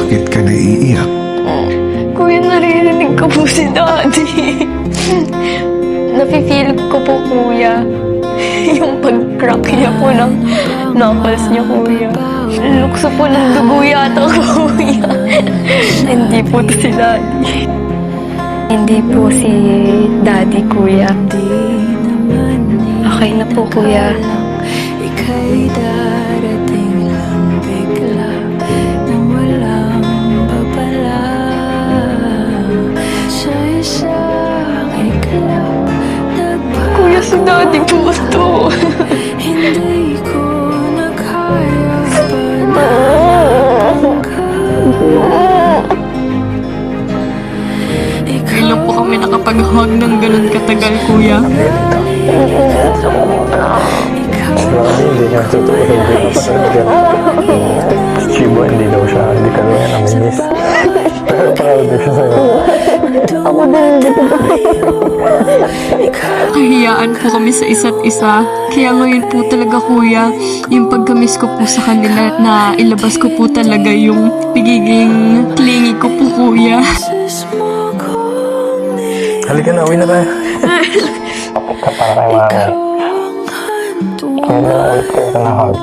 Bakit ka naiiyak? Kuya, naririnig ko po si Daddy. Nafe-feel ko po, Kuya. Yung pag-crack niya po ng knuckles niya, Kuya. Lukso po ng dugo yata, Kuya. Hindi po to si Daddy. Hindi po si Daddy, Kuya. Okay na po, Kuya. Ika'y darating lang bigla nang walang babala. Sa isang iglap Kuya, si Daddy po to. hindi ko na kaya pa Kailan po kami nakapag-hug ng ganun katagal, Kuya? Grabe, hindi niya totoo. Hindi pa talaga. Chibo, hindi daw siya. Hindi ka rin namimiss. Pero proud din siya sa'yo. Ako din, hindi ko Kahiyaan po kami sa isa't isa. Kaya ngayon po talaga, Kuya, yung pagkamis ko po sa kanila na ilabas ko po talaga yung pagiging clingy ko po, Kuya. Halika na, uwi na tayo. Kapag ka para kay mami. Kaya na ulit kayo na hug.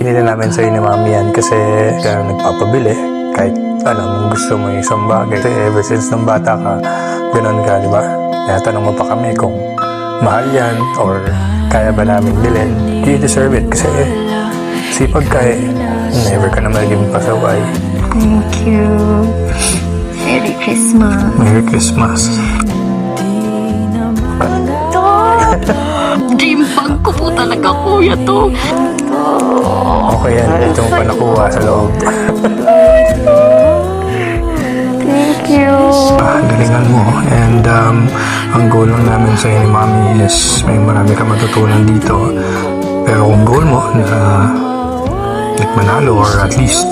Hindi na namin sa'yo ni mami yan kasi kaya nagpapabili. Kahit anong gusto mo yung isang bagay. Kasi ever since nung bata ka, ganun ka, di ba? Kaya tanong mo pa kami kung mahal yan or kaya ba namin bilhin. Do you deserve it? Kasi sipag ka eh. Never ka na magiging pasaway. Thank you. Merry Christmas. Merry Christmas. Dream bag ko po talaga, Kuya, to. Okay yan. Ito mo pa nakuha sa loob. Thank you. Galingan mo. And ang goal lang namin sa ni Mami is may marami ka matutunan dito. Pero kung goal mo na manalo or at least